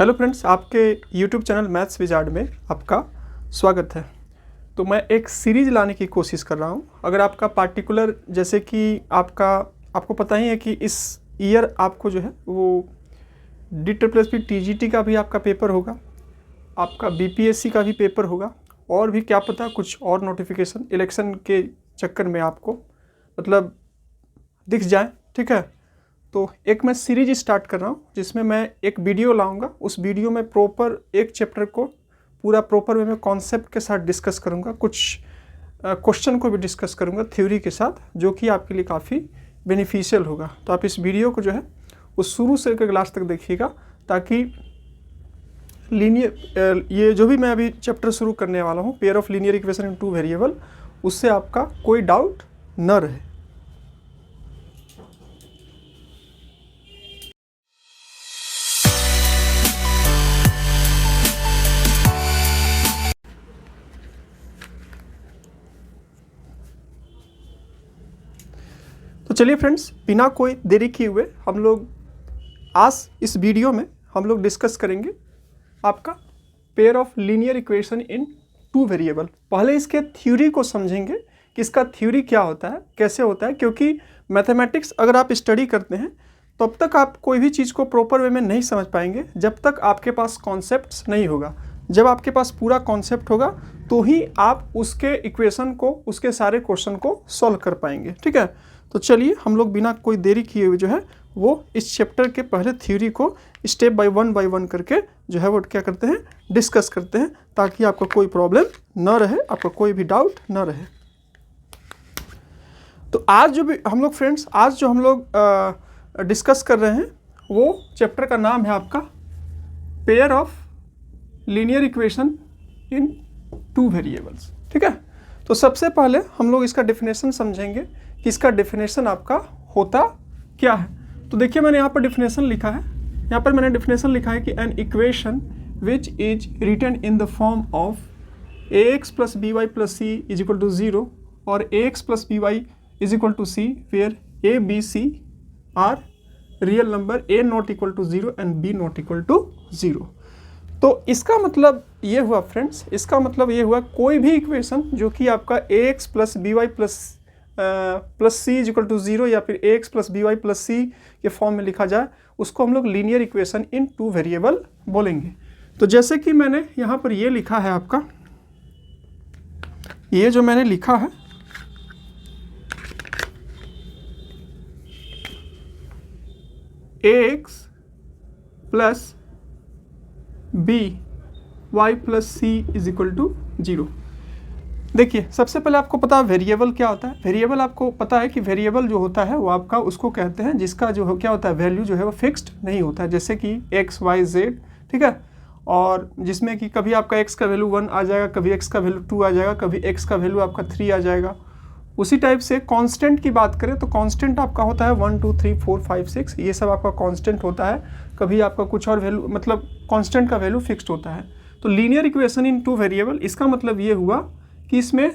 Hello friends, आपके YouTube channel maths wizard में आपका स्वागत है। तो मैं एक सीरीज़ लाने की कोशिश कर रहा हूं। अगर आपका पार्टिकुलर जैसे कि आपको पता ही है कि इस ईयर आपको जो है वो DSSP TGT का भी आपका पेपर होगा, आपका BPSC का भी पेपर होगा, और भी क्या पता कुछ और नोटिफिकेशन इलेक्शन के चक्कर में आपको मतलब दिख जाए। ठीक है, तो एक मैं सीरीज स्टार्ट कर रहा हूँ जिसमें मैं एक वीडियो लाऊंगा। उस वीडियो में प्रॉपर एक चैप्टर को पूरा प्रॉपर वे में कॉन्सेप्ट के साथ डिस्कस करूँगा, कुछ क्वेश्चन को भी डिस्कस करूँगा थ्योरी के साथ, जो कि आपके लिए काफ़ी बेनिफिशियल होगा। तो आप इस वीडियो को जो है वो शुरू से लेकर लास्ट तक देखिएगा, ताकि लीनियर ये जो भी मैं अभी चैप्टर शुरू करने वाला हूँ, pair of linear equation in two variable, उससे आपका कोई डाउट न रहे। तो चलिए फ्रेंड्स, बिना कोई देरी किए हुए हम लोग आज इस वीडियो में हम लोग डिस्कस करेंगे आपका pair of linear equation in two variable. पहले इसके थ्योरी को समझेंगे कि इसका थ्योरी क्या होता है, कैसे होता है, क्योंकि मैथमेटिक्स अगर आप स्टडी करते हैं तब तक आप कोई भी चीज़ को प्रॉपर वे में नहीं समझ पाएंगे जब तक आपके पास कॉन्सेप्ट्स नहीं होगा। जब आपके पास पूरा कॉन्सेप्ट होगा तो ही आप उसके इक्वेशन को, उसके सारे क्वेश्चन को सॉल्व कर पाएंगे। ठीक है, तो चलिए हम लोग बिना कोई देरी किए हुए जो है वो इस चैप्टर के पहले थ्योरी को स्टेप बाय वन करके जो है वो क्या करते हैं, डिस्कस करते हैं, ताकि आपको कोई प्रॉब्लम न रहे, आपको कोई भी डाउट न रहे। तो आज जो भी हम लोग फ्रेंड्स, आज जो हम लोग डिस्कस कर रहे हैं वो चैप्टर का नाम है आपका pair of linear equation in two variables. ठीक है, तो सबसे पहले हम लोग इसका डेफिनेशन समझेंगे कि इसका डेफिनेशन आपका होता क्या है। तो देखिए, मैंने यहाँ पर डेफिनेशन लिखा है, यहाँ पर मैंने डेफिनेशन लिखा है कि an equation which is written in the form of ax plus B Y plus C is equal to 0 और ax plus B y is equal to c, where a b c are real number, a not equal to 0 and b not equal to 0। तो इसका मतलब ये हुआ friends, इसका मतलब ये हुआ कोई भी इक्वेशन जो कि आपका ax plus B Y plus C is equal to 0 या फिर ax plus B Y plus C के फॉर्म में लिखा जाए, उसको हम लोग linear equation in two variable बोलेंगे। तो जैसे कि मैंने यहाँ पर ये लिखा है, आपका ये जो मैंने लिखा है ax plus B Y plus C is equal to 0। देखिए, सबसे पहले आपको पता है वेरिएबल क्या होता है। वेरिएबल आपको पता है कि वेरिएबल जो होता है वो आपका उसको कहते हैं जिसका जो क्या होता है, वैल्यू जो है वो फिक्स्ड नहीं होता है, जैसे कि x y z। ठीक है, और जिसमें कि कभी आपका x का वैल्यू 1 आ जाएगा, कभी x का वैल्यू 2 आ जाएगा, कभी x का वैल्यू आपका 3 आ जाएगा। उसी टाइप से कांस्टेंट की बात करें तो कांस्टेंट आपका होता है 1 2 3 4 5 6, ये सब आपका कांस्टेंट होता है। कभी आपका कुछ और वैल्यू, मतलब कांस्टेंट का वैल्यू फिक्स्ड होता है। तो linear equation in two variable, इसका मतलब ये हुआ कि इसमें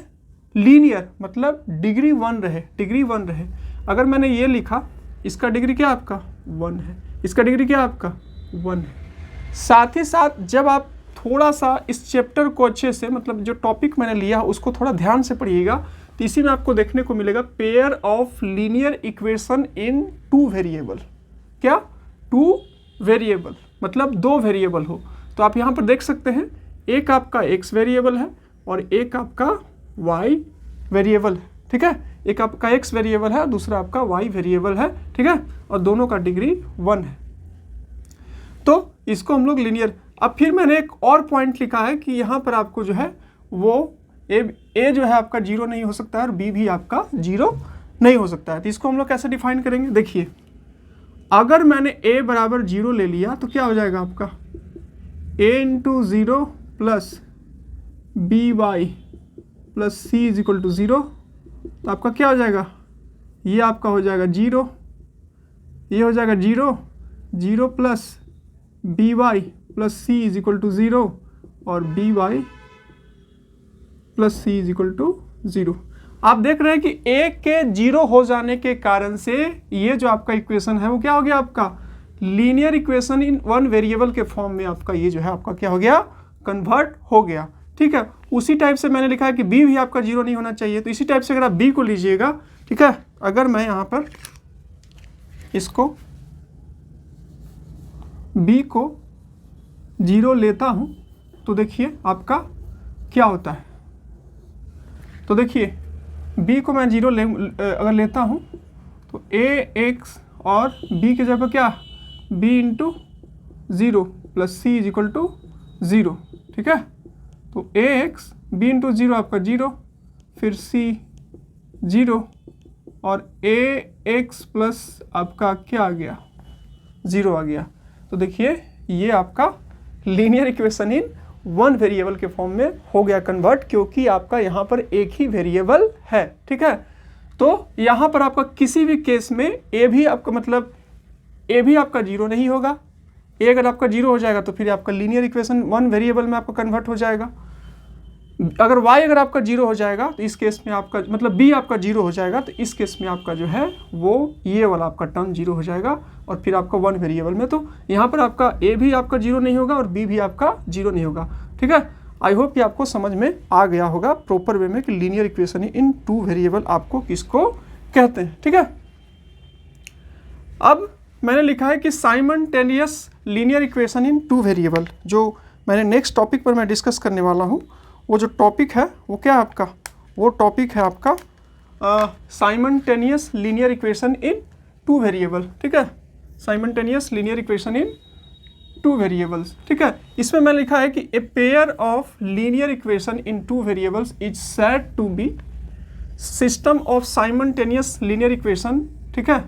लीनियर मतलब डिग्री 1 रहे, डिग्री 1 रहे। अगर मैंने ये लिखा, इसका डिग्री क्या आपका 1 है, इसका डिग्री क्या आपका 1 है। साथ ही साथ जब आप थोड़ा सा इस चैप्टर को अच्छे से, मतलब जो टॉपिक मैंने लिया उसको थोड़ा ध्यान से पढ़िएगा, तो इसी में आपको देखने को मिलेगा pair of linear equation in two variable. क्या, टू वेरिएबल मतलब दो वेरिएबल हो। तो आप यहाँ पर देख सकते हैं, एक आपका x वेरिएबल है और एक आपका y वेरिएबल है। ठीक है, एक आपका x वेरिएबल है, दूसरा आपका y वेरिएबल है। ठीक है, और दोनों का डिग्री 1 है। तो इसको हम लोग लीनियर। अब फिर मैंने एक और पॉइंट लिखा है कि यहाँ पर आपको जो है वो a जो है आपका 0 नहीं हो सकता है और b भी आपका 0 नहीं हो सकता है। तो इसको हम लोग कैसे डिफाइन करेंगे, देखिए, अगर मैंने a बराबर 0 ले लिया तो क्या हो जाएगा आपका a into 0 plus B Y plus C is equal to 0। तो आपका क्या हो जाएगा, ये आपका हो जाएगा 0, ये हो जाएगा 0 0 plus B Y plus C is equal to 0 और b Y plus C is equal to 0। आप देख रहे हैं कि a के 0 हो जाने के कारण से ये जो आपका इक्वेशन है वो क्या हो गया, आपका linear equation in one variable के फॉर्म में आपका ये जो है आपका क्या हो गया, कन्वर्ट हो गया। ठीक है, उसी टाइप से मैंने लिखा है कि बी भी आपका जीरो नहीं होना चाहिए, तो इसी टाइप से अगर आप बी को लीजिएगा, ठीक है, अगर मैं यहाँ पर इसको बी को जीरो लेता हूँ तो देखिए आपका क्या होता है। तो देखिए b को मैं जीरो अगर लेता हूँ तो ax और b की जगह क्या, b into zero plus c is equal to zero. ठीक है, तो ax b इंटू ज़ीरो आपका जीरो, फिर c जीरो और ax प्लस आपका क्या आ गया, ज़ीरो आ गया। तो देखिए ये आपका linear equation in one variable के फॉर्म में हो गया कन्वर्ट, क्योंकि आपका यहाँ पर एक ही वेरिएबल है। ठीक है, तो यहाँ पर आपका किसी भी केस में ए भी आपका मतलब ए भी आपका जीरो नहीं होगा। ए अगर आपका जीरो हो जाएगा तो फिर आपका लीनियर इक्वेशन वन वेरिएबल में आपका कन्वर्ट हो जाएगा। अगर y अगर आपका जीरो हो जाएगा तो इस केस में आपका मतलब b आपका जीरो हो जाएगा, तो इस केस में आपका जो है वो ये वाला आपका टर्म जीरो हो जाएगा और फिर आपका वन वेरिएबल में, तो यहाँ पर आपका a भी आपका जीरो नहीं होगा और b भी आपका जीरो नहीं होगा। ठीक है, आई होप कि आपको समझ में आ गया होगा प्रॉपर वे में कि linear equation in two variable आपको किसको कहते हैं। ठीक है, अब मैंने लिखा है कि simultaneous linear equation in two variable, जो मैंने नेक्स्ट टॉपिक पर मैं डिस्कस करने वाला हूँ, वो जो टॉपिक है वो क्या है आपका, वो टॉपिक है आपका simultaneous linear equation in two variable. ठीक है, simultaneous linear equation in two variables. ठीक है, इसमें मैं लिखा है कि a pair of linear equation in two variables is said to be system of simultaneous linear equation. ठीक है,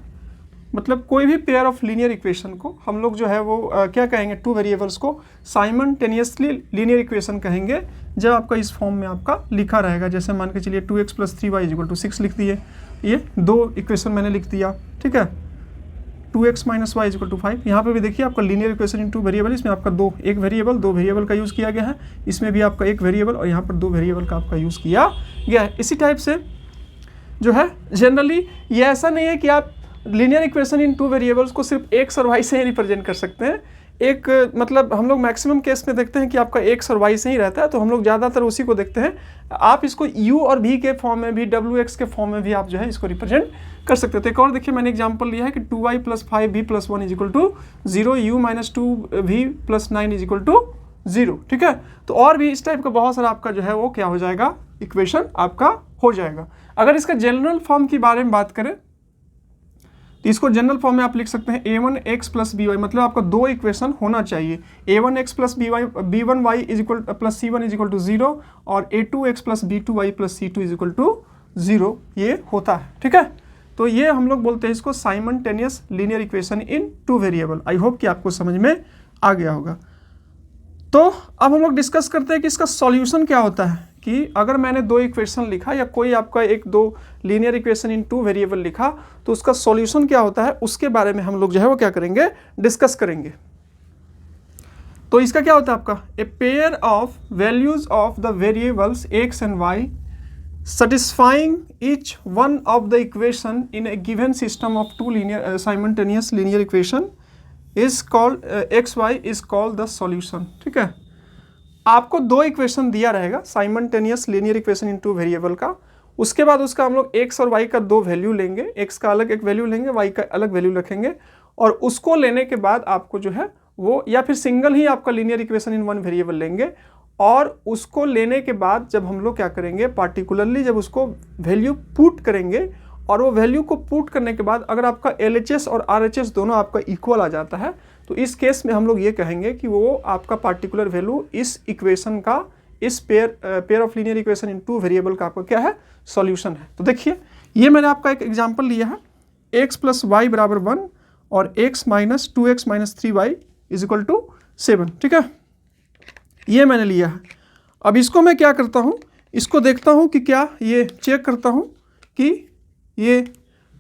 मतलब कोई भी पेयर ऑफ लीनियर इक्वेशन को हम लोग जो है वो क्या कहेंगे, टू वेरिएबल्स को साइमल्टेनियसली लीनियर इक्वेशन कहेंगे जब आपका इस फॉर्म में आपका लिखा रहेगा। जैसे मान के चलिए 2x plus 3y is equal to 6 लिख दिए, ये दो इक्वेशन मैंने लिख दिया। ठीक है, 2x minus y is equal to 5। यहाँ पे भी देखिए आपका linear equation in two variable, इसमें आपका दो वेरिएबल का यूज़ किया गया है, इसमें भी आपका एक वेरिएबल और यहाँ पर दो वेरिएबल का आपका यूज़ किया गया है। इसी टाइप से जो है जनरली ये ऐसा नहीं है कि आप linear equation in two variables को सिर्फ एक्स और वाई से ही रिप्रेजेंट कर सकते हैं। एक मतलब हम लोग मैक्सिमम केस में देखते हैं कि आपका एक्स और वाई से ही रहता है, तो हम लोग ज़्यादातर उसी को देखते हैं। आप इसको यू और भी के फॉर्म में भी, डब्ल्यू एक्स के फॉर्म में भी आप जो है इसको रिप्रेजेंट कर सकते थे। एक और देखिए मैंने एग्जांपल लिया है कि 2y plus 5v plus 1 is equal to 0, u minus 2v plus 9 is equal to 0। ठीक है, तो और भी इस टाइप का बहुत सारा आपका जो है वो क्या हो जाएगा, इक्वेशन आपका हो जाएगा। अगर इसका जनरल फॉर्म की बारे में बात करें तो इसको जनरल फॉर्म में आप लिख सकते हैं a1x प्लस बी वाई, मतलब आपका दो इक्वेशन होना चाहिए। a1x plus b1y is equal plus c1 is equal to 0 और a2x plus b2y plus c2 is equal to 0, ये होता है। ठीक है, तो ये हम लोग बोलते हैं इसको simultaneous linear equation in two variable. I hope कि आपको समझ में आ गया होगा। तो अब हम लोग डिस्कस करते हैं कि इसका सॉल्यूशन क्या होता है, कि अगर मैंने दो इक्वेशन लिखा या कोई आपका एक दो linear equation in two variable लिखा तो उसका सॉल्यूशन क्या होता है, उसके बारे में हम लोग जो है वो क्या करेंगे, डिस्कस करेंगे। तो इसका क्या होता है आपका, a pair of values of the variables x and y satisfying each one of the equation in a given system of two linear simultaneous linear equation is called xy is called the solution। ठीक है, आपको दो equation दिया रहेगा simultaneous linear equation in two variable का, उसके बाद उसका हम लोग x और y का दो वैल्यू लेंगे, x का अलग एक वैल्यू लेंगे, y का अलग वैल्यू रखेंगे, और उसको लेने के बाद आपको जो है वो या फिर सिंगल ही आपका linear equation in one variable लेंगे, और उसको लेने के बाद जब हम लोग क्या करेंगे, पार्टिकुलरली जब उसको वैल्यू पुट करेंगे, और वो वैल्यू को पुट करने के बाद अगर आपका LHS और RHS दोनों आपका इक्वल आ जाता है तो इस केस में हम लोग ये कहेंगे कि वो आपका पार्टिकुलर वैल्यू इस इक्वेशन का, इस pair of linear equation in two variable का आपका क्या है, सॉल्यूशन है। तो देखिए ये मैंने आपका एक एग्जांपल लिया है, x प्लस वाई बराबर 1 और x minus 2x minus 3y is equal to 7। ठीक है, ये मैंने लिया है। अब इसको मैं क्या करता हूँ, इसको देखता हूँ कि क्या ये चेक करता हूँ कि ये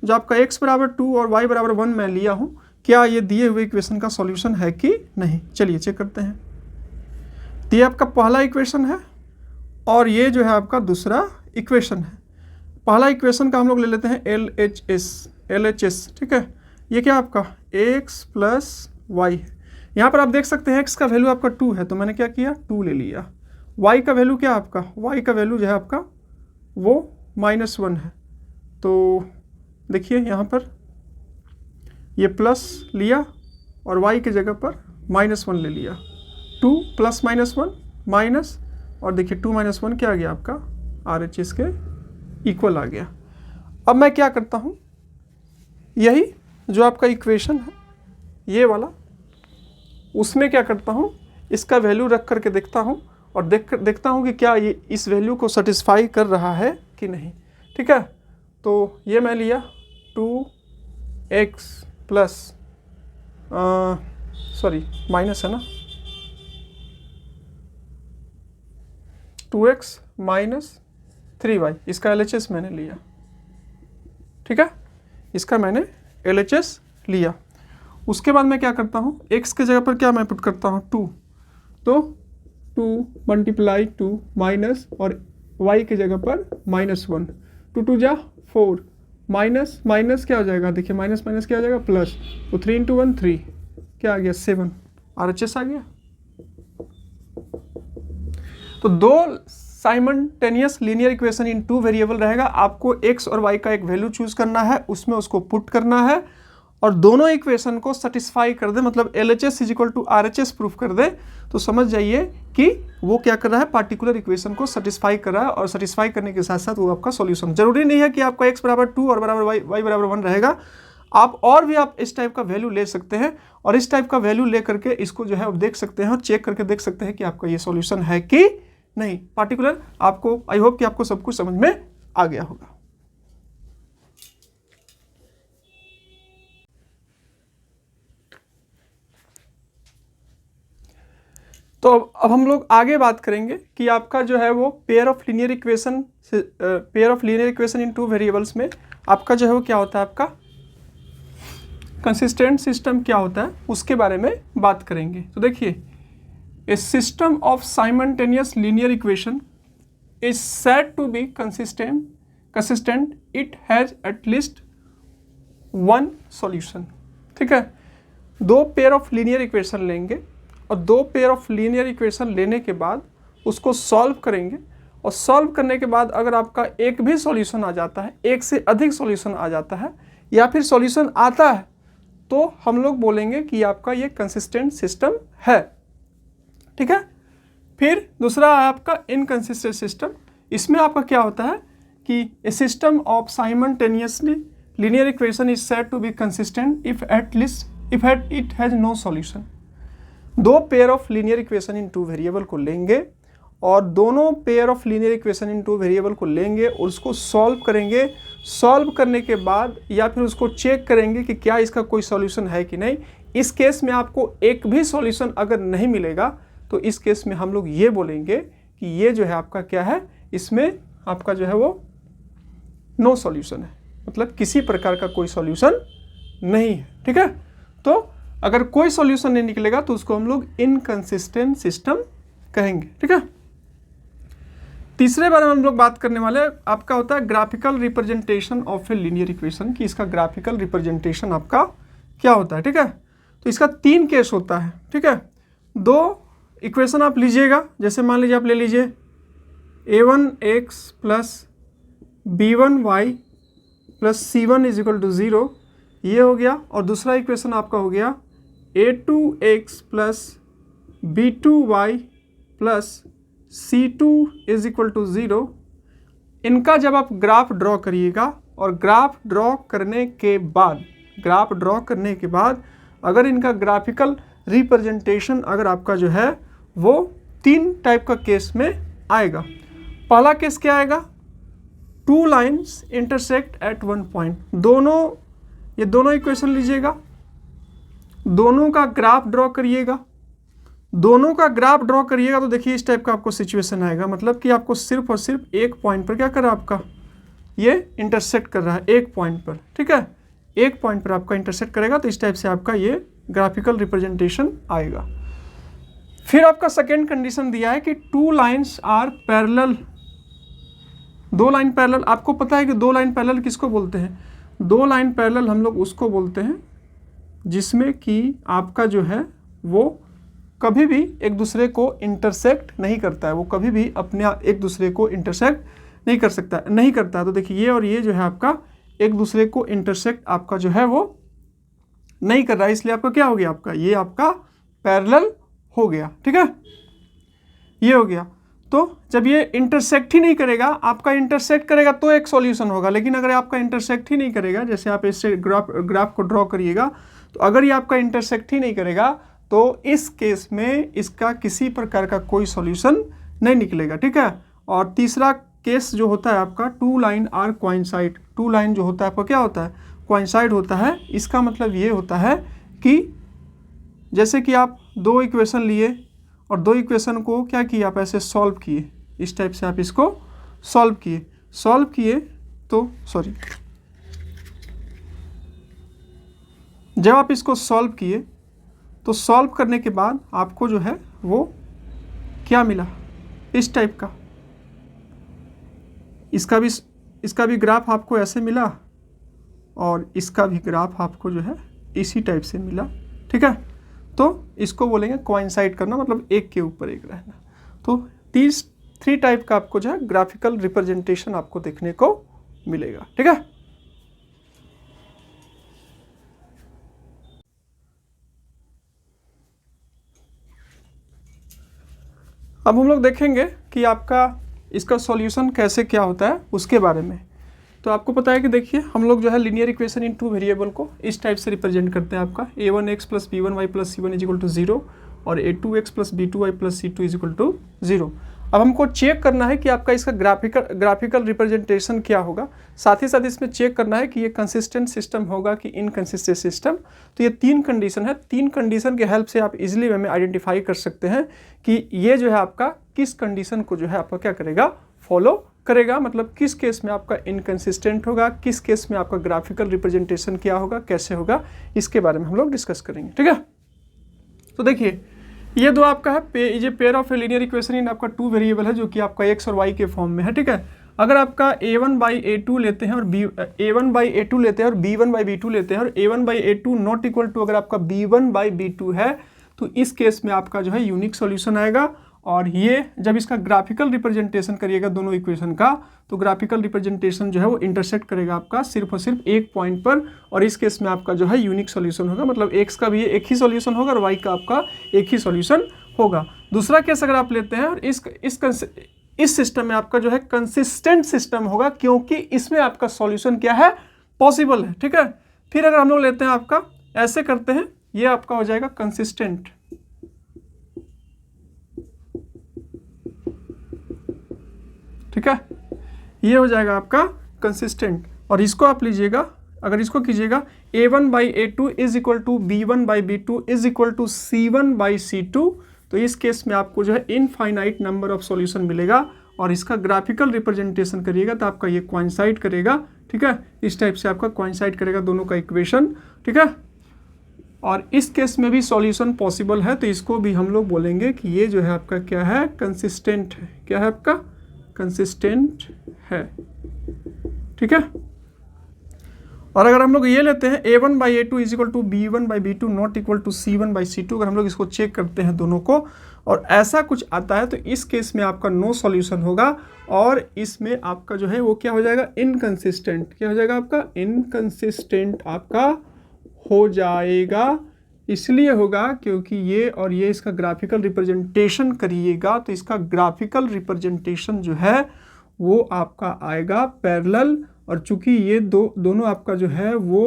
जो आपका x बराबर 2 और y बराबर 1 मैं लिया हूँ, क्या ये दिए हुए इक्वेशन का सॉल्यूशन है कि नहीं। चलिए चेक करते हैं। तो ये आपका पहला इक्वेशन है और ये जो है आपका दूसरा इक्वेशन है। पहला इक्वेशन का हम लोग ले लेते हैं LHS। ठीक है, ये क्या आपका एक्स प्लस वाई है। यहाँ पर आप देख सकते हैं एक्स का वैल्यू आपका 2 है, तो मैंने क्या किया 2 ले लिया। वाई का वैल्यू क्या आपका, वाई का वैल्यू जो है आपका वो -1 है। तो देखिए यहाँ पर ये प्लस लिया और y की जगह पर -1 ले लिया। 2 + -1 माइनस, और देखिए 2 - 1 क्या आ गया आपका RHS के इक्वल आ गया। अब मैं क्या करता हूँ, यही जो आपका इक्वेशन है ये वाला, उसमें क्या करता हूँ, इसका वैल्यू रख करके देखता हूँ और देखता हूँ कि क्या ये इस वैल्यू को सेटिस्फाई कर रहा है कि नहीं। ठीक है, तो ये मैं लिया 2x प्लस सॉरी माइनस है ना, 2x माइनस 3y, इसका LHS मैंने लिया। ठीक है, इसका मैंने LHS लिया। उसके बाद मैं क्या करता हूँ, x के जगह पर क्या मैं पुट करता हूँ 2, तो 2 × 2 माइनस और y की जगह पर -1, 2 2 जा 4, माइनस माइनस क्या हो जाएगा, देखिए माइनस माइनस क्या हो जाएगा प्लस, तो 3 × 1 3, क्या आ गया 7, RHS आ गया। तो 2 simultaneous linear equation in 2 variable रहेगा। आपको x और y का एक वैल्यू चूज करना है, उसमें उसको पुट करना है और दोनों इक्वेशन को सेटिस्फाई कर दे, मतलब LHS = RHS प्रूफ कर दे, तो समझ जाइए कि वो क्या कर रहा है, पार्टिकुलर इक्वेशन को सेटिस्फाई कर रहा है। और सेटिस्फाई करने के साथ साथ वो आपका सॉल्यूशन, जरूरी नहीं है कि आपका x = 2 और y = 1 रहेगा। आप और भी आप इस टाइप का वैल्यू ले सकते हैं और इस टाइप का वैल्यू ले करके इसको जो है आप देख सकते हैं और चेक करके देख सकते हैं कि आपका ये सॉल्यूशन है कि नहीं। पार्टिकुलर आपको, आई होप कि आपको सब कुछ समझ में आ गया होगा। तो अब हम लोग आगे बात करेंगे कि आपका जो है वो pair of linear equation in 2 variables में आपका जो है वो क्या होता है, आपका कंसिस्टेंट सिस्टम क्या होता है उसके बारे में बात करेंगे। तो देखिए, a system of simultaneous linear equation is said to be consistent it has at least 1 solution. ठीक है, 2 पेयर ऑफ लीनियर इक्वेशन लेंगे और 2 पेयर ऑफ लीनियर इक्वेशन लेने के बाद उसको सॉल्व करेंगे और सॉल्व करने के बाद अगर आपका एक भी सॉल्यूशन आ जाता है, एक से अधिक सॉल्यूशन आ जाता है या फिर सॉल्यूशन आता है, तो हम लोग बोलेंगे कि आपका ये कंसिस्टेंट सिस्टम है। ठीक है, फिर दूसरा है आपका इनकंसिस्टेंट सिस्टम। इसमें आपका क्या होता है कि a system of simultaneously linear equation is said to be consistent if it has no solution. 2 pair of linear equation in 2 variable को लेंगे और दोनों pair of linear equation in 2 variable को लेंगे और उसको सॉल्व करेंगे। सॉल्व करने के बाद या फिर उसको चेक करेंगे कि क्या इसका कोई सॉल्यूशन है कि नहीं। इस केस में आपको एक भी सॉल्यूशन अगर नहीं मिलेगा तो इस केस में हम लोग ये बोलेंगे कि ये जो है आपका क्या है, इसमें आपका जो है वो नो सॉल्यूशन है, मतलब किसी प्रकार का कोई सॉल्यूशन नहीं है। ठीक है, तो अगर कोई सॉल्यूशन नहीं निकलेगा तो उसको हम लोग इनकंसिस्टेंट सिस्टम कहेंगे। ठीक है, तीसरे बारे में हम लोग बात करने वाले आपका होता है graphical representation of a linear equation, कि इसका ग्राफिकल रिप्रेजेंटेशन आपका क्या होता है। ठीक है, तो इसका 3 केस होता है। ठीक है, 2 इक्वेशन आप लीजिएगा, जैसे मान लीजिए आप ले लीजिए a1x plus b1y plus c1 = 0, ये हो गया। और दूसरा इक्वेशन आपका हो गया a2x plus b2y plus c2 = 0। इनका जब आप ग्राफ ड्रॉ करिएगा और ग्राफ ड्रॉ करने के बाद अगर इनका ग्राफिकल रिप्रेजेंटेशन अगर आपका जो है वो 3 टाइप का केस में आएगा। पहला केस क्या आएगा, 2 लाइन्स इंटरसेक्ट एट 1 पॉइंट। ये दोनों इक्वेशन लीजिएगा, दोनों का ग्राफ ड्रॉ करिएगा। तो देखिए इस टाइप का आपको सिचुएशन आएगा, मतलब कि आपको सिर्फ और सिर्फ एक पॉइंट पर क्या कर रहा है, आपका ये इंटरसेक्ट कर रहा है एक पॉइंट पर। ठीक है, एक पॉइंट पर आपका इंटरसेक्ट करेगा, तो इस टाइप से आपका ये ग्राफिकल रिप्रेजेंटेशन आएगा। फिर आपका सेकेंड कंडीशन दिया है कि 2 lines are parallel. 2 line parallel, आपको पता है कि 2 लाइन पैरेलल किसको बोलते हैं, 2 लाइन पैरेलल हम लोग उसको बोलते हैं जिसमें कि आपका जो है वो कभी भी एक दूसरे को इंटरसेक्ट नहीं करता है, वो कभी भी अपने एक दूसरे को इंटरसेक्ट नहीं कर सकता, नहीं करता। तो देखिए ये और ये जो है आपका एक दूसरे को इंटरसेक्ट आपका जो है वो नहीं कर रहा है, इसलिए आपका क्या हो गया, आपका ये आपका पैरेलल हो गया। ठीक है, ये हो गया। तो जब ये इंटरसेक्ट ही नहीं करेगा, आपका इंटरसेक्ट करेगा तो एक सॉल्यूशन होगा, लेकिन अगर आपका इंटरसेक्ट ही नहीं करेगा, जैसे आप इससे ग्राफ को ड्रॉ करिएगा, तो अगर ये आपका इंटरसेक्ट ही नहीं करेगा तो इस केस में इसका किसी प्रकार का कोई सॉल्यूशन नहीं निकलेगा। ठीक है, और तीसरा केस जो होता है आपका two line are coincide, two line जो होता है आपका क्या होता है, कोइंसाइड होता है। इसका मतलब ये होता है कि जैसे कि आप दो इक्वेशन लिए और दो इक्वेशन को क्या किया, आप ऐसे सॉल्व किए, इस टाइप से आप इसको सॉल्व किए तो सॉरी, जब आप इसको सॉल्व किए तो सॉल्व करने के बाद आपको जो है वो क्या मिला, इस टाइप का। इसका भी ग्राफ आपको ऐसे मिला और इसका भी ग्राफ आपको जो है इसी टाइप से मिला। ठीक है, तो इसको बोलेंगे कोइंसाइड करना, मतलब एक के ऊपर एक रहना। तो थ्री टाइप का आपको जो है ग्राफिकल रिप्रेजेंटेशन आपको देखने को मिलेगा। ठीक है, अब हम लोग देखेंगे कि आपका इसका सॉल्यूशन कैसे क्या होता है उसके बारे में। तो आपको पता है कि देखिए हम लोग जो है linear equation in two variable को इस टाइप से रिप्रेजेंट करते हैं। आपका a1x plus b1y plus c1 is equal to 0 और a2x plus b2y plus c2 is equal to 0। अब हमको चेक करना है कि आपका इसका ग्राफिकल रिप्रेजेंटेशन क्या होगा, साथ ही साथ इसमें चेक करना है कि ये कंसिस्टेंट सिस्टम होगा कि इनकंसिस्टेंट सिस्टम। तो ये तीन कंडीशन है, तीन कंडीशन के हेल्प से आप इजीली में आइडेंटिफाई कर सकते हैं कि ये जो है आपका किस कंडीशन को जो है आपका क्या करेगा, फॉलो करेगा। मतलब किस केस में आपका इनकंसिस्टेंट होगा, किस केस में आपका ग्राफिकल रिप्रेजेंटेशन क्या होगा, कैसे होगा, इसके बारे में हम लोग डिस्कस करेंगे। ठीक है, तो देखिए ये दो आपका है ये पेयर ऑफ लीनियर इक्वेशन इन आपका टू वेरिएबल है जो कि आपका x और y के फॉर्म में है। ठीक है, अगर आपका a1/a2 लेते हैं और a1/a2 लेते हैं और b1/b2 लेते हैं और a1/a2 नॉट इक्वल टू अगर आपका b1/b2 है, तो इस केस में आपका जो है यूनिक सॉल्यूशन आएगा। और ये जब इसका ग्राफिकल रिप्रेजेंटेशन करिएगा दोनों इक्वेशन का, तो ग्राफिकल रिप्रेजेंटेशन जो है वो इंटरसेक्ट करेगा आपका सिर्फ और सिर्फ एक पॉइंट पर, और इस केस में आपका जो है यूनिक सॉल्यूशन होगा। मतलब x का भी एक ही सॉल्यूशन होगा और y का आपका एक ही सॉल्यूशन होगा। दूसरा केस अगर आप लेते हैं और इस सिस्टम में आपका जो है कंसिस्टेंट सिस्टम होगा, क्योंकि इसमें आपका सॉल्यूशन क्या है, पॉसिबल है। ठीक है, फिर अगर हम लोग लेते हैं आपका ऐसे करते हैं, ये आपका हो जाएगा कंसिस्टेंट। ठीक है, ये हो जाएगा आपका कंसिस्टेंट। और इसको आप लीजिएगा, अगर इसको कीजिएगा a1/a2 is equal to b1/b2 is equal to c1/c2, तो इस केस में आपको जो है इनफाइनाइट नंबर ऑफ सॉल्यूशन मिलेगा। और इसका ग्राफिकल रिप्रेजेंटेशन करिएगा तो आपका ये कोइंसाइड करेगा। ठीक है, इस टाइप से आपका कोइंसाइड करेगा दोनों का इक्वेशन। ठीक है, और इस केस में भी सॉल्यूशन पॉसिबल है, तो इसको भी हम लोग बोलेंगे कि ये जो है आपका क्या है, कंसिस्टेंट है। क्या है आपका, कंसिस्टेंट है। ठीक है, और अगर हम लोग ये लेते हैं a1/a2 is equal to b1/b2 not equal to c1/c2, अगर हम लोग इसको चेक करते हैं दोनों को और ऐसा कुछ आता है, तो इस केस में आपका नो सॉल्यूशन होगा और इसमें आपका जो है वो क्या हो जाएगा, इनकंसिस्टेंट। क्या हो जाएगा आपका, इनकंसिस्टेंट आपका हो जाएगा। इसलिए होगा क्योंकि ये और ये इसका ग्राफिकल रिप्रेजेंटेशन करिएगा तो इसका ग्राफिकल रिप्रेजेंटेशन जो है वो आपका आएगा पैरेलल, और चूंकि ये दोनों आपका जो है वो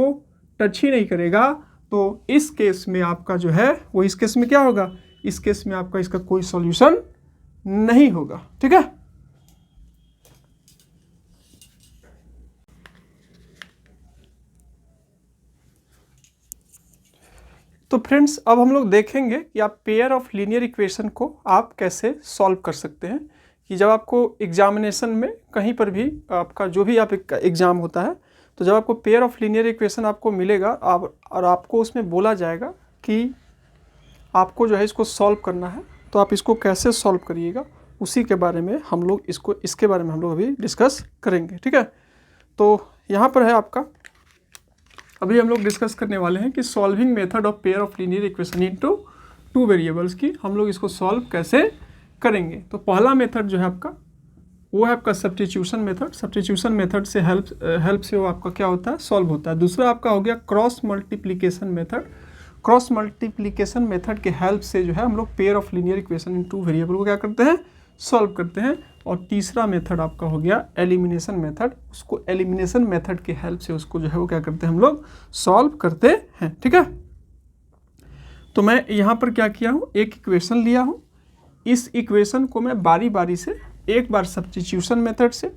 टच ही नहीं करेगा, तो इस केस में आपका जो है वो इस केस में क्या होगा, इस केस में आपका इसका कोई सॉल्यूशन नहीं होगा। ठीक है, तो फ्रेंड्स अब हम लोग देखेंगे कि आप पेयर ऑफ लीनियर इक्वेशन को आप कैसे सॉल्व कर सकते हैं। कि जब आपको एग्जामिनेशन में कहीं पर भी आपका जो भी आप एग्ज़ाम होता है, तो जब आपको पेयर ऑफ लीनियर इक्वेशन आपको मिलेगा और आपको उसमें बोला जाएगा कि आपको जो है इसको सॉल्व करना है, तो आप इसको कैसे सॉल्व करिएगा उसी के बारे में हम लोग इसके बारे में हम लोग अभी डिस्कस करेंगे। ठीक है, तो यहाँ पर है आपका अभी हम लोग डिस्कस करने वाले हैं कि solving method of pair of linear equation into two variables की हम लोग इसको सॉल्व कैसे करेंगे। तो पहला मेथड जो है आपका वो है आपका सब्स्टिट्यूशन मेथड। सब्स्टिट्यूशन मेथड से हेल्प से वो आपका क्या होता है, सॉल्व होता है। दूसरा आपका हो गया cross multiplication method. Cross multiplication method के हेल्प से जो है हम लोग pair of linear equation in two variable को क्या करते हैं, सॉल्व करते हैं। और तीसरा मेथड आपका हो गया एलिमिनेशन मेथड। उसको एलिमिनेशन मेथड के हेल्प से उसको जो है वो क्या करते हैं, हम लोग सॉल्व करते हैं। ठीक है, तो मैं यहाँ पर क्या किया हूँ, एक इक्वेशन लिया हूँ। इस इक्वेशन को मैं बारी बारी से, एक बार सब्स्टिट्यूशन मेथड से,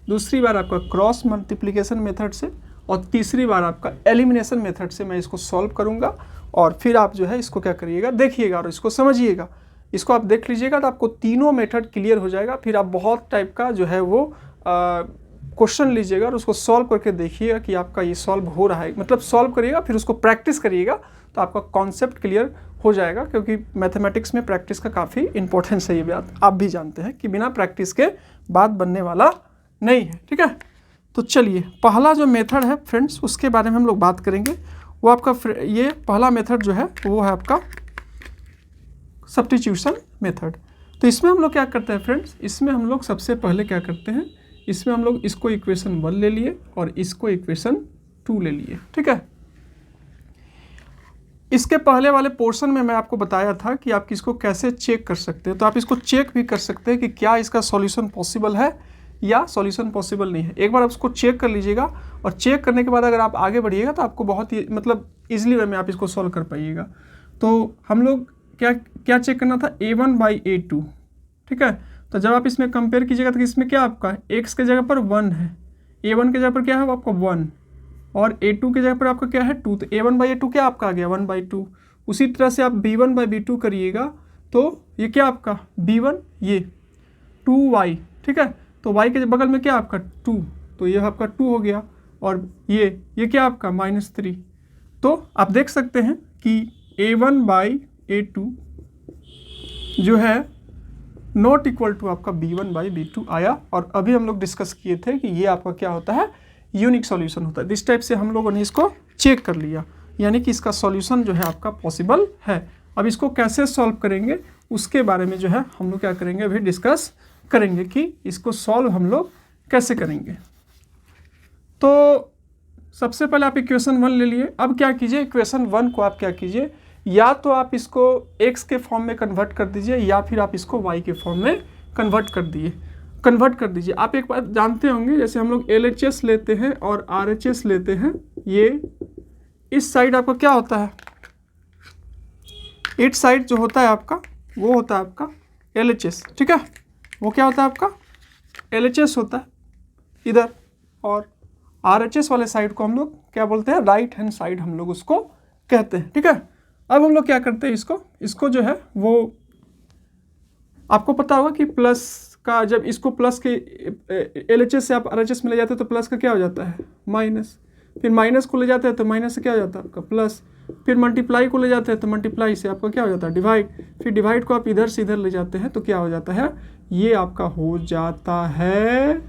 दूसरी बार आपका क्रॉस मल्टीप्लिकेशन मेथड से और तीसरी बार आपका एलिमिनेशन मेथड से मैं इसको सॉल्व करूँगा। और फिर आप जो है इसको क्या करिएगा, देखिएगा और इसको समझिएगा। इसको आप देख लीजिएगा तो आपको तीनों मेथड क्लियर हो जाएगा। फिर आप बहुत टाइप का जो है वो क्वेश्चन लीजिएगा और उसको सॉल्व करके देखिएगा कि आपका ये सॉल्व हो रहा है, मतलब सॉल्व करिएगा फिर उसको प्रैक्टिस करिएगा तो आपका कॉन्सेप्ट क्लियर हो जाएगा। क्योंकि मैथमेटिक्स में प्रैक्टिस का काफ़ी इंपॉर्टेंस है, ये बात आप भी जानते हैं कि बिना प्रैक्टिस के बात बनने वाला नहीं है। ठीक है, तो चलिए पहला जो मेथड है फ्रेंड्स उसके बारे में हम लोग बात करेंगे। वो आपका ये पहला मेथड जो है वो है आपका सब्स्टिट्यूशन मेथड। तो इसमें हम लोग क्या करते हैं फ्रेंड्स, इसमें हम लोग सबसे पहले क्या करते हैं, इसमें हम लोग इसको इक्वेशन 1 ले लिए और इसको इक्वेशन 2 ले लिए। ठीक है, इसके पहले वाले पोर्शन में मैं आपको बताया था कि आप इसको कैसे चेक कर सकते हैं। तो आप इसको चेक भी कर सकते हैं कि क्या इसका सॉल्यूशन पॉसिबल है या सॉल्यूशन पॉसिबल नहीं है। एक बार आप उसको चेक कर लीजिएगा और चेक करने के बाद अगर आप आगे बढ़िएगा तो आपको बहुत ही मतलब ईजिली वे में आप इसको सॉल्व कर पाइएगा। तो हम लोग क्या चेक करना था, a1/a2। ठीक है, तो जब आप इसमें कंपेयर कीजिएगा तो इसमें क्या आपका x के जगह पर 1 है, a1 के जगह पर क्या है वो आपका 1 और a2 के जगह पर आपका क्या है 2। तो a1/a2 क्या आपका आ गया 1/2। उसी तरह से आप b1/b2 करिएगा तो ये क्या आपका b1 ये 2y। ठीक है, तो y के बगल में क्या आपका 2, तो ये आपका 2 हो गया और ये क्या आपका -3। तो आप देख सकते हैं कि a1/a2 जो है नॉट इक्वल टू आपका b1/b2 आया। और अभी हम लोग डिस्कस किए थे कि ये आपका क्या होता है, यूनिक सॉल्यूशन होता है। इस टाइप से हम लोगों ने इसको चेक कर लिया, यानी कि इसका सॉल्यूशन जो है आपका पॉसिबल है। अब इसको कैसे सॉल्व करेंगे उसके बारे में जो है हम लोग क्या करेंगे, अभी डिस्कस करेंगे कि इसको सॉल्व हम लोग कैसे करेंगे। तो सबसे पहले आप इक्वेशन 1 ले लिए। अब क्या कीजिए, इक्वेशन 1 को आप क्या कीजिए, या तो आप इसको x के फॉर्म में कन्वर्ट कर दीजिए या फिर आप इसको y के फॉर्म में कन्वर्ट कर दीजिए। आप एक बात जानते होंगे, जैसे हम लोग LHS लेते हैं और RHS लेते हैं, ये इस साइड आपका क्या होता है, इस साइड जो होता है आपका वो होता है आपका LHS। ठीक है, वो क्या होता है आपका LHS होता है इधर, और RHS वाले साइड को हम लोग क्या बोलते हैं, राइट हैंड साइड हम लोग उसको कहते हैं। ठीक है, अब हम लोग क्या करते हैं, इसको जो है वो आपको पता होगा कि प्लस का, जब इसको प्लस के LHS से आप RHS में ले जाते हैं तो प्लस का क्या हो जाता है माइनस, फिर माइनस को ले जाते हैं तो माइनस से क्या हो जाता है आपका प्लस, फिर मल्टीप्लाई को ले जाते हैं तो मल्टीप्लाई से आपका क्या हो जाता है डिवाइड, फिर डिवाइड को आप इधर से इधर ले जाते हैं तो क्या हो जाता है, ये आपका हो जाता है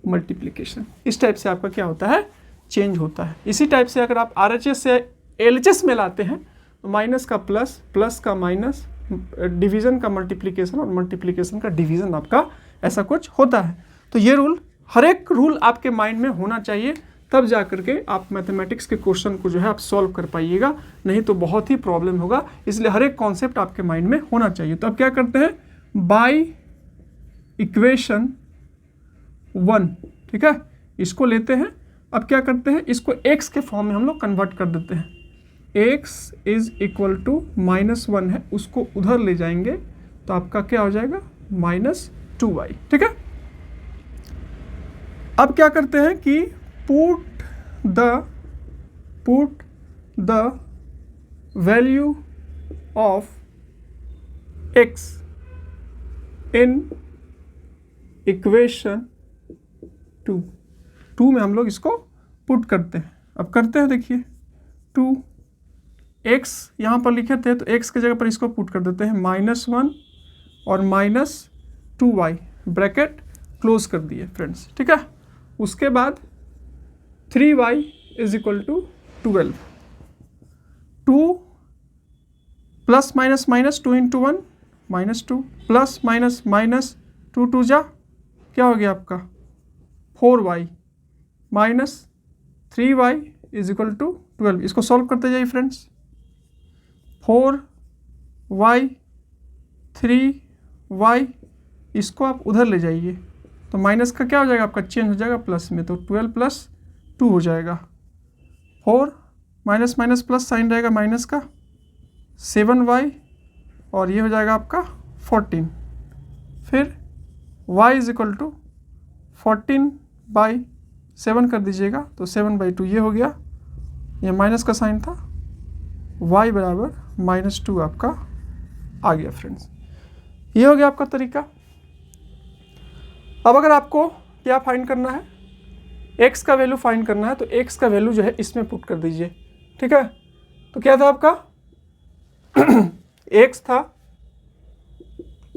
मल्टीप्लिकेशन। इस टाइप से आपका क्या होता है, चेंज होता है। इसी टाइप से अगर आप RHS से LHS में लाते हैं तो माइनस का प्लस, प्लस का माइनस, डिवीज़न का मल्टीप्लिकेशन और मल्टीप्लिकेशन का डिवीज़न आपका ऐसा कुछ होता है। तो ये रूल, हर एक रूल आपके माइंड में होना चाहिए, तब जा करके आप मैथमेटिक्स के क्वेश्चन को जो है आप सॉल्व कर पाइएगा, नहीं तो बहुत ही प्रॉब्लम होगा। इसलिए हर एक कॉन्सेप्ट आपके माइंड में होना चाहिए। तो अब क्या करते हैं, बाय इक्वेशन 1, ठीक है, इसको लेते हैं। अब क्या करते हैं, इसको x के फॉर्म में हम लोग कन्वर्ट कर देते हैं। x इज इक्वल टू -1 है, उसको उधर ले जाएंगे तो आपका क्या हो जाएगा -2y। ठीक है, अब क्या करते हैं कि put the value of x in equation 2 में हम लोग इसको पुट करते हैं। अब करते हैं, देखिए 2x यहाँ पर लिखे थे तो x के जगह पर इसको पुट कर देते हैं -1 और -2y, ब्रैकेट क्लोज कर दिए फ्रेंड्स। ठीक है, उसके बाद 3y is equal to 12। 2 plus minus minus 2 into 1 -2 plus minus minus 2 2 जा क्या हो गया आपका 4y minus 3y is equal to 12। इसको सॉल्व करते जाइए फ्रेंड्स। 4y 3y इसको आप उधर ले जाइए तो माइनस का क्या हो जाएगा आपका चेंज हो जाएगा प्लस में, तो 12 प्लस 2 हो जाएगा। 4 माइनस माइनस प्लस साइन रहेगा माइनस का 7y और ये हो जाएगा आपका 14। फिर y इज इक्वल टू 14/7 कर दीजिएगा तो 7/2 ये हो गया, ये माइनस का साइन था, y बराबर -2 आपका आ गया फ्रेंड्स। ये हो गया आपका तरीका। अब अगर आपको क्या फाइंड करना है, x का वैल्यू फाइंड करना है तो x का वैल्यू जो है इसमें पुट कर दीजिए, ठीक है। तो क्या था आपका x था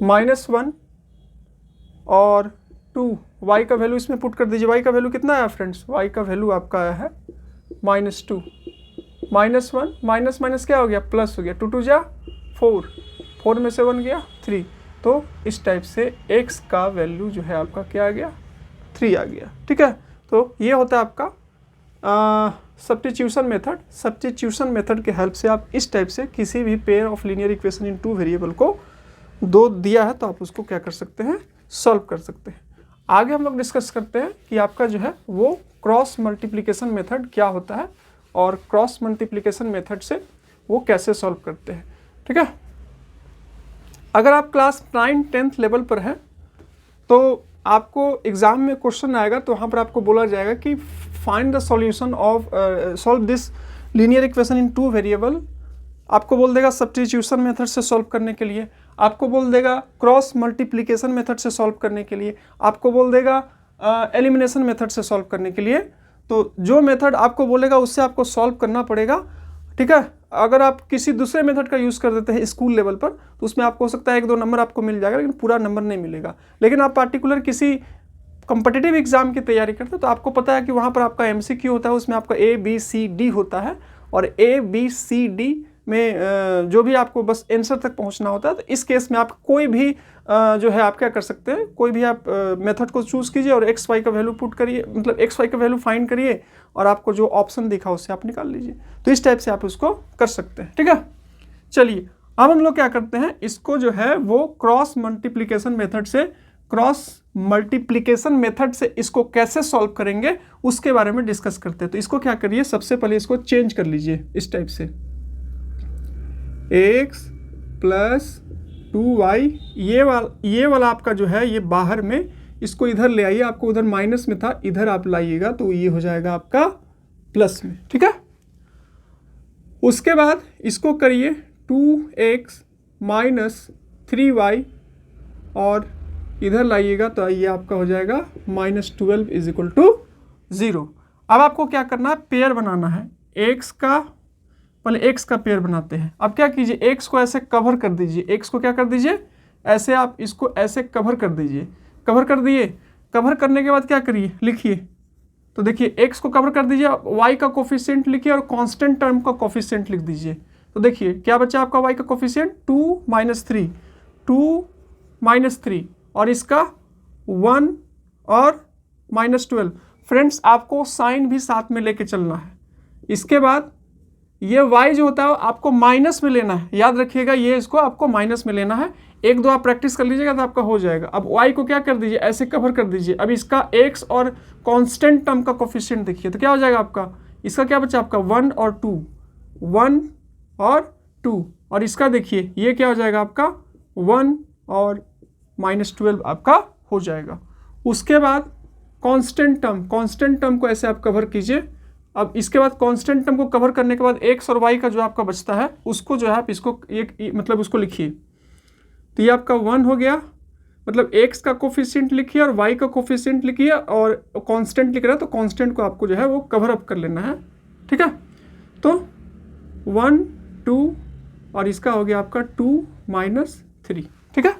-1 और 2, y का वैल्यू इसमें पुट कर दीजिए। y का वैल्यू कितना आया फ्रेंड्स, y का वैल्यू आपका आया है -2, -1 माइनस माइनस क्या हो गया प्लस हो गया, 2 2 जा 4, 4 में से 1 गया 3, तो इस टाइप से x का वैल्यू जो है आपका क्या आ गया 3 आ गया, ठीक है। तो ये होता है आपका सब्स्टिट्यूशन मेथड। सब्स्टिट्यूशन मेथड के हेल्प से आप इस टाइप से किसी भी pair of linear equation in 2 variable को 2 दिया है तो आप उसको क्या कर सकते हैं, सॉल्व कर सकते हैं। आगे हम लोग डिस्कस करते हैं कि आपका जो है वो क्रॉस मल्टीप्लिकेशन मेथड क्या होता है और क्रॉस मल्टीप्लिकेशन मेथड से वो कैसे सॉल्व करते हैं, ठीक है। अगर आप क्लास 9 10th लेवल पर हैं तो आपको एग्जाम में क्वेश्चन आएगा तो वहाँ पर आपको बोला जाएगा कि find the solution of solve this linear equation in 2 variable. आपको बोल देगा सब्स्टिट्यूशन मेथड से सॉल्व करने के लिए, आपको बोल देगा क्रॉस मल्टीप्लिकेशन मेथड से सॉल्व करने के लिए, आपको बोल देगा एलिमिनेशन मेथड से सॉल्व करने के लिए। तो जो मेथड आपको बोलेगा उससे आपको सॉल्व करना पड़ेगा, ठीक है। अगर आप किसी दूसरे मेथड का यूज़ कर देते हैं स्कूल लेवल पर तो उसमें आपको हो सकता है 1-2 नंबर आपको मिल जाएगा लेकिन पूरा नंबर नहीं मिलेगा। लेकिन आप पार्टिकुलर किसी कॉम्पिटिटिव एग्जाम की तैयारी करते हैं तो आपको पता है कि वहाँ पर आपका MCQ होता है, उसमें आपका ABCD होता है और ABCD में जो भी आपको बस आंसर तक पहुंचना होता है। तो इस केस में आप कोई भी जो है आप क्या कर सकते हैं, कोई भी आप मेथड को चूज़ कीजिए और एक्स वाई का वैल्यू पुट करिए, मतलब एक्स वाई का वैल्यू फाइंड करिए और आपको जो ऑप्शन दिखा उससे आप निकाल लीजिए। तो इस टाइप से आप उसको कर सकते हैं, ठीक है। चलिए अब हम लोग क्या करते हैं, इसको जो है वो क्रॉस मल्टीप्लिकेशन मेथड से इसको कैसे सॉल्व करेंगे उसके बारे में डिस्कस करते हैं। तो इसको क्या करिए, सबसे पहले इसको चेंज कर लीजिए इस टाइप से, x प्लस 2y, ये वाला आपका जो है ये बाहर में, इसको इधर ले आइए, आपको उधर माइनस में था इधर आप लाइएगा तो ये हो जाएगा आपका प्लस में, ठीक है। उसके बाद इसको करिए 2x माइनस 3y और इधर लाइएगा तो ये आपका हो जाएगा -12 इज इक्वल टू 0। अब आपको क्या करना है, पेयर बनाना है x का, पहले x का पेयर बनाते हैं। अब क्या कीजिए, x को ऐसे कवर कर दीजिए, x को क्या कर दीजिए ऐसे, आप इसको ऐसे कवर कर दीजिए, कवर कर दिए। कवर करने के बाद क्या करिए, लिखिए, तो देखिए x को कवर कर दीजिए, y का कोफिशिएंट लिखिए और कांस्टेंट टर्म का कोफिशिएंट लिख दीजिए। तो देखिए क्या बचा आपका y का कोफिशिएंट 2 - 3 और इसका 1 और -12। फ्रेंड्स आपको साइन भी साथ में लेके चलना है। इसके बाद ये y जो होता है आपको माइनस में लेना है, याद रखिएगा, ये इसको आपको माइनस में लेना है। 1-2 आप प्रैक्टिस कर लीजिएगा तो आपका हो जाएगा। अब y को क्या कर दीजिए, ऐसे कवर कर दीजिए। अब इसका x और कांस्टेंट टर्म का कोफिशिएंट देखिए तो क्या हो जाएगा आपका, इसका क्या बचा आपका 1 और 2, 1 और 2 और इसका देखिए ये क्या हो जाएगा आपका 1 और -12 आपका हो जाएगा। उसके बाद कांस्टेंट टर्म को ऐसे आप कवर कीजिए। अब इसके बाद कांस्टेंट टर्म को कवर करने के बाद x और y का जो आपका बचता है उसको जो है आप इसको एक मतलब उसको लिखिए, तो ये आपका 1 हो गया, मतलब x का कोफिशिएंट लिखिए और y का कोफिशिएंट लिखिए और कांस्टेंट लिख रहा है तो कांस्टेंट को आपको जो है वो कवर अप कर लेना है, ठीक है। तो 1 2 और इसका हो गया आपका 2 - 3, ठीक है।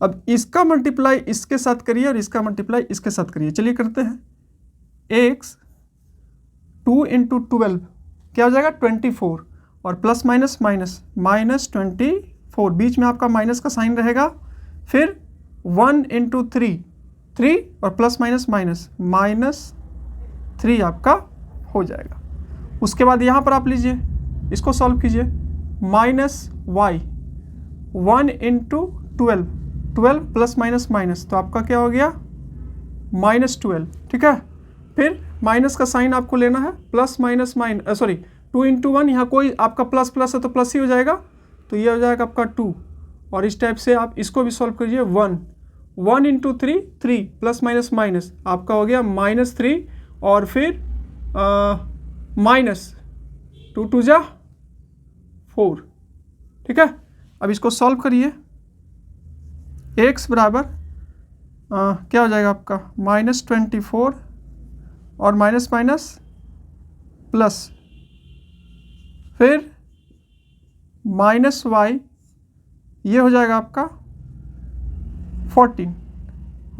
अब इसका मल्टीप्लाई इसके साथ करिए और इसका मल्टीप्लाई इसके साथ करिए। चलिए करते हैं। एक्स 2 इंटू 12 क्या हो जाएगा 24 और प्लस माइनस माइनस माइनस 24, बीच में आपका माइनस का साइन रहेगा, फिर 1 इंटू 3 3 और प्लस माइनस माइनस माइनस 3 आपका हो जाएगा। उसके बाद यहाँ पर आप लीजिए, इसको सॉल्व कीजिए, minus y 1 into 12 12 plus minus minus तो आपका क्या हो गया -12, ठीक है। फिर माइनस का साइन आपको लेना है, प्लस माइनस माइनस 2 इंटू 1, यहाँ कोई आपका प्लस प्लस है तो प्लस ही हो जाएगा, तो ये हो जाएगा आपका 2। और इस टाइप से आप इसको भी सॉल्व कीजिए, 1 इंटू 3 3 प्लस माइनस माइनस आपका हो गया -3 और फिर माइनस 2 2 जा 4, ठीक है। अब इसको सॉल्व करिए, x बराबर क्या हो जाएगा आपका -24 और माइनस माइनस प्लस, फिर माइनस वाई ये हो जाएगा आपका 14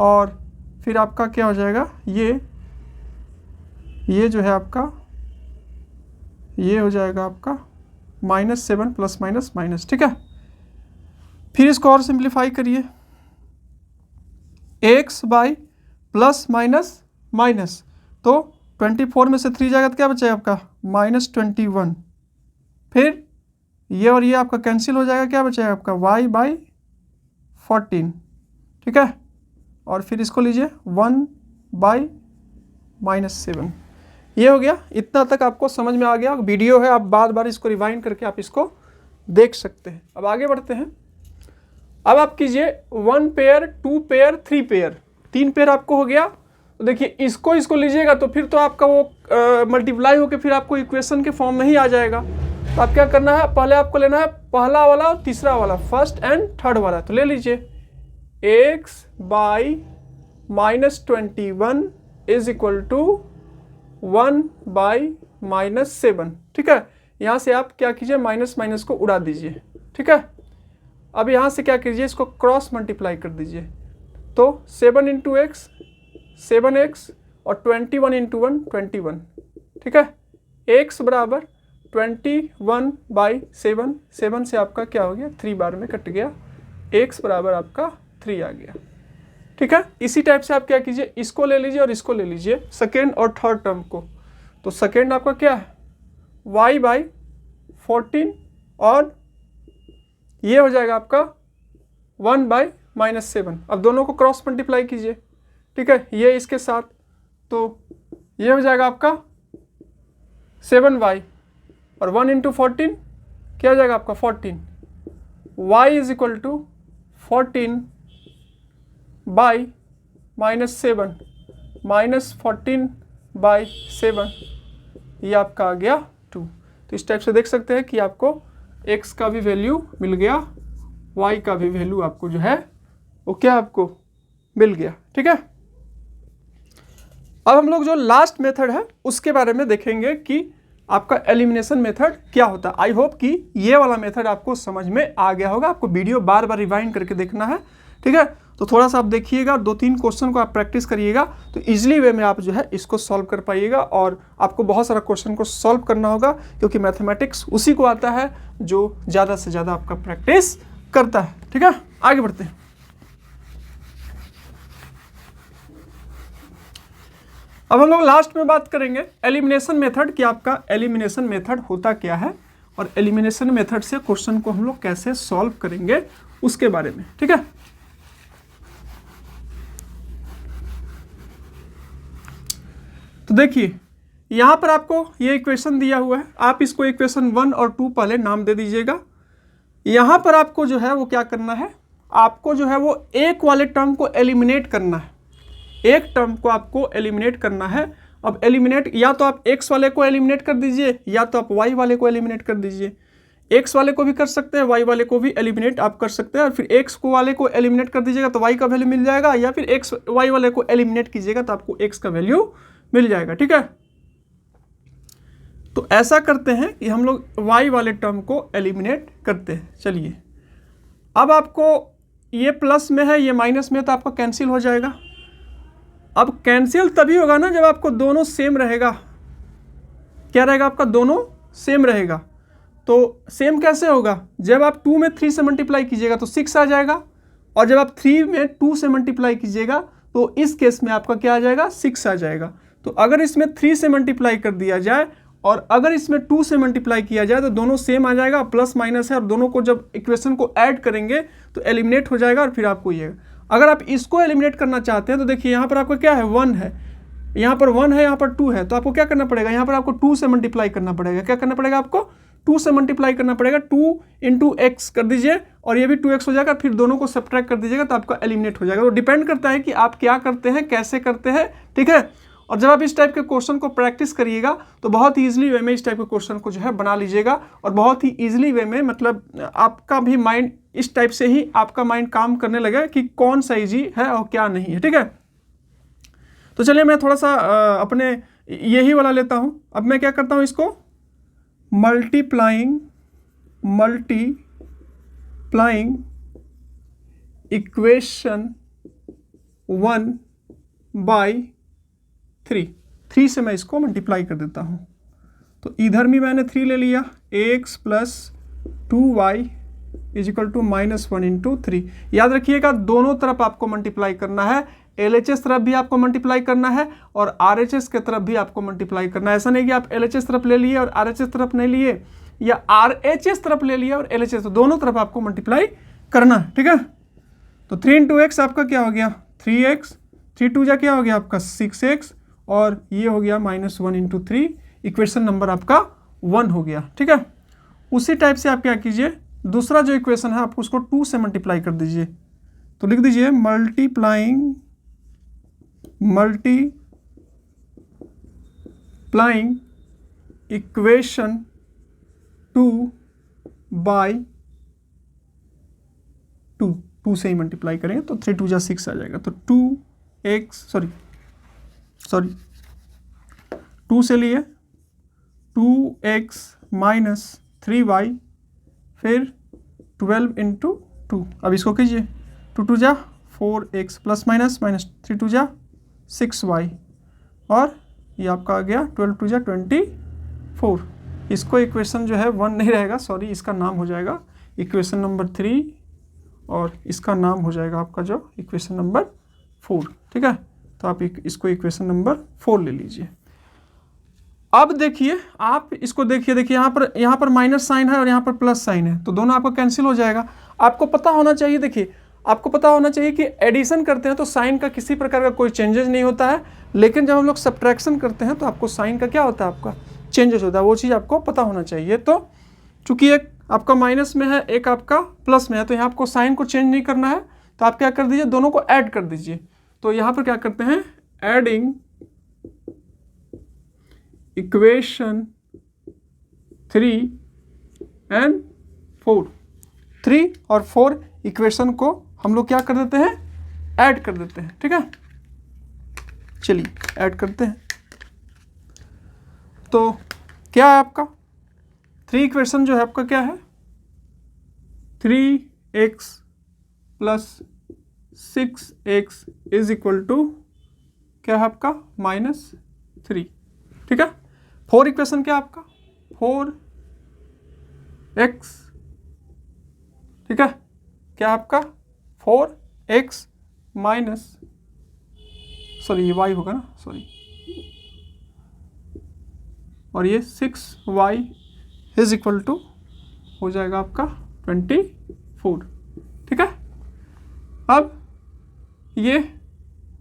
और फिर आपका क्या हो जाएगा ये जो है आपका ये हो जाएगा आपका -7 प्लस माइनस माइनस, ठीक है। फिर इसको और सिंप्लीफाई करिए, x by plus minus minus तो 24 में से 3 जाएगा तो क्या बचेगा आपका -21, फिर ये और ये आपका कैंसिल हो जाएगा, क्या बचेगा आपका y बाई 14, ठीक है। और फिर इसको लीजिए 1 बाई -7, ये हो गया। इतना तक आपको समझ में आ गया, वीडियो है, आप बार बार इसको रिवाइंड करके आप इसको देख सकते हैं। अब आगे बढ़ते हैं। अब आप कीजिए 1 पेयर 2 पेयर 3 पेयर, 3 पेयर आपको हो गया। तो देखिए इसको लीजिएगा तो फिर तो आपका वो मल्टीप्लाई होकर फिर आपको इक्वेशन के फॉर्म में ही आ जाएगा। तो आप क्या करना है, पहले आपको लेना है पहला वाला और तीसरा वाला, फर्स्ट एंड थर्ड वाला। तो ले लीजिए x by -21 is equal to 1 by -7, ठीक है। यहाँ से आप क्या कीजिए, माइनस माइनस को उड़ा दीजिए, ठीक है। अब यहाँ से क्या कीजिए, इसको क्रॉस मल्टीप्लाई कर दीजिए, तो 7 इंटू एक्स 7x और 21 इंटू 1 21, ठीक है। x बराबर 21 बाई 7, 7 से आपका क्या हो गया 3 बार में कट गया, x बराबर आपका 3 आ गया, ठीक है। इसी टाइप से आप क्या कीजिए, इसको ले लीजिए और इसको ले लीजिए, सेकेंड और थर्ड टर्म को। तो सेकेंड आपका क्या है y बाई 14 और ये हो जाएगा आपका 1 बाई -7। अब दोनों को क्रॉस मल्टीप्लाई कीजिए, ठीक है, ये इसके साथ, तो ये हो जाएगा आपका 7y और 1 इंटू 14 क्या हो जाएगा आपका 14, y is equal to 14 by -7 -14 by 7, ये आपका आ गया 2। तो इस टाइप से देख सकते हैं कि आपको x का भी वैल्यू मिल गया, y का भी वैल्यू आपको जो है वो क्या आपको मिल गया, ठीक है। अब हम लोग जो लास्ट मेथड है उसके बारे में देखेंगे कि आपका एलिमिनेशन मेथड क्या होता है। आई होप कि ये वाला मेथड आपको समझ में आ गया होगा। आपको वीडियो बार बार रिवाइंड करके देखना है, ठीक है। तो थोड़ा सा आप देखिएगा, 2-3 क्वेश्चन को आप प्रैक्टिस करिएगा, तो इजीली वे में आप जो है इसको सॉल्व कर पाइएगा। और आपको बहुत सारा क्वेश्चन को सॉल्व करना होगा, क्योंकि मैथमेटिक्स उसी को आता है जो ज़्यादा से ज़्यादा आपका प्रैक्टिस करता है, ठीक है। आगे बढ़ते हैं। अब हम लोग लास्ट में बात करेंगे एलिमिनेशन मेथड कि आपका एलिमिनेशन मेथड होता क्या है और एलिमिनेशन मेथड से क्वेश्चन को हम लोग कैसे सॉल्व करेंगे उसके बारे में, ठीक है। तो देखिए यहां पर आपको ये इक्वेशन दिया हुआ है, आप इसको इक्वेशन 1 और 2 पहले नाम दे दीजिएगा। यहां पर आपको जो है वो क्या करना है, आपको जो है वो एक वाले टर्म को एलिमिनेट करना है, एक टर्म को आपको एलिमिनेट करना है। अब एलिमिनेट या तो आप x वाले को एलिमिनेट कर दीजिए या तो आप y वाले को एलिमिनेट कर दीजिए। x वाले को भी कर सकते हैं, y वाले को भी एलिमिनेट आप कर सकते हैं। और फिर x को वाले को एलिमिनेट कर दीजिएगा तो y का वैल्यू मिल जाएगा, या फिर x y वाले को एलिमिनेट कीजिएगा तो आपको x का वैल्यू मिल जाएगा, ठीक है। तो ऐसा करते हैं कि हम लोग y वाले टर्म को एलिमिनेट करते हैं। चलिए अब आपको ये प्लस में है, ये माइनस में, तो आपका कैंसिल हो जाएगा। अब कैंसिल तभी होगा ना जब आपको दोनों सेम रहेगा। क्या रहेगा आपका? दोनों सेम रहेगा। तो सेम कैसे होगा? जब आप 2 में 3 से मल्टीप्लाई कीजिएगा तो 6 आ जाएगा, और जब आप 3 में 2 से मल्टीप्लाई कीजिएगा तो इस केस में आपका क्या आ जाएगा? 6 आ जाएगा। तो अगर इसमें 3 से मल्टीप्लाई कर दिया जाए और अगर इसमें 2 से मल्टीप्लाई किया जाए तो दोनों सेम आ जाएगा, प्लस माइनस है, और दोनों को जब इक्वेशन को ऐड करेंगे तो एलिमिनेट हो जाएगा, और फिर आपको ये, अगर आप इसको एलिमिनेट करना चाहते हैं तो देखिए यहाँ पर आपका क्या है? 1 है, यहाँ पर 1 है, यहाँ पर 2 है, तो आपको क्या करना पड़ेगा? यहाँ पर आपको 2 से मल्टीप्लाई करना पड़ेगा। क्या करना पड़ेगा आपको? 2 से मल्टीप्लाई करना पड़ेगा। 2 इंटू एक्स कर दीजिए और ये भी 2x हो जाएगा, फिर दोनों को सब्ट्रैक्ट कर दीजिएगा तो आपका एलिमिनेट हो जाएगा। तो डिपेंड करता है कि आप क्या करते हैं, कैसे करते हैं, ठीक है। और जब आप इस टाइप के क्वेश्चन को प्रैक्टिस करिएगा तो बहुत ही ईजिली वे में इस टाइप के क्वेश्चन को जो है बना लीजिएगा, और बहुत ही ईजिली वे में, मतलब आपका भी माइंड इस टाइप से ही आपका माइंड काम करने लगेगा कि कौन सा ईजी है और क्या नहीं है, ठीक है। तो चलिए मैं थोड़ा सा अपने यही वाला लेता हूं। अब मैं क्या करता हूं, इसको मल्टीप्लाइंग इक्वेशन 1 बाई 3 से मैं इसको मल्टीप्लाई कर देता हूं। तो इधर भी मैंने 3 ले लिया, ax plus 2y is equal to -1 into 3। याद रखिएगा दोनों तरफ आपको मल्टीप्लाई करना है, LHS तरफ भी आपको मल्टीप्लाई करना है और RHS के तरफ भी आपको मल्टीप्लाई करना है। ऐसा नहीं कि आप LHS तरफ ले लिए और RHS तरफ नहीं लिए, या RHS तरफ ले लिया और LHS, तो दोनों तरफ आपको मल्टीप्लाई करना है, ठीक है। तो 3 इंटू एक्स आपका क्या हो गया? 3x, 3 2 जा क्या हो गया आपका? 6x, और ये हो गया -1 इंटू 3। इक्वेशन नंबर आपका 1 हो गया, ठीक है। उसी टाइप से आप क्या कीजिए, दूसरा जो इक्वेशन है आप उसको 2 से मल्टीप्लाई कर दीजिए। तो लिख दीजिए मल्टीप्लाइंग इक्वेशन 2 बाई 2 से ही मल्टीप्लाई करेंगे तो 3 2 जा 6 आ जाएगा। तो 2 से लिए 2x माइनस 3y, फिर 12 इंटू 2। अब इसको कीजिए, 2 2 जा 4x प्लस माइनस 3 2 जा 6y, और ये आपका आ गया 12 2 जा 24। इसको इक्वेशन जो है 1 नहीं रहेगा, सॉरी, इसका नाम हो जाएगा इक्वेशन नंबर 3, और इसका नाम हो जाएगा आपका जो इक्वेशन नंबर 4, ठीक है। तो आप इसको इक्वेशन नंबर 4 ले लीजिए। अब देखिए, आप इसको देखिए यहाँ पर माइनस साइन है और यहाँ पर प्लस साइन है, तो दोनों आपका कैंसिल हो जाएगा। आपको पता होना चाहिए, देखिए आपको पता होना चाहिए कि एडिशन करते हैं तो साइन का किसी प्रकार का कोई चेंजेस नहीं होता है, लेकिन जब हम लोग सब्ट्रैक्शन करते हैं तो आपको साइन का क्या होता है? आपका चेंजेस होता है। वो चीज़ आपको पता होना चाहिए। तो चूंकि एक आपका माइनस में है, एक आपका प्लस में है, तो यहाँ आपको साइन को चेंज नहीं करना है, तो आप क्या कर दीजिए, दोनों को ऐड कर दीजिए। तो यहाँ पर क्या करते हैं, एडिंग इक्वेशन 3 एंड 4, 3 और 4 इक्वेशन को हम लोग क्या कर देते हैं, ऐड कर देते हैं, ठीक है। चलिए ऐड करते हैं। तो क्या है आपका 3 इक्वेशन जो है आपका क्या है, 3x plus 6x is equal to क्या है आपका -3, ठीक है। 4 इक्वेशन क्या है आपका 4x, ठीक है, क्या आपका 4x माइनस, सॉरी ये y होगा ना, सॉरी, और ये 6y इज इक्वल टू हो जाएगा आपका 24, ठीक है। अब ये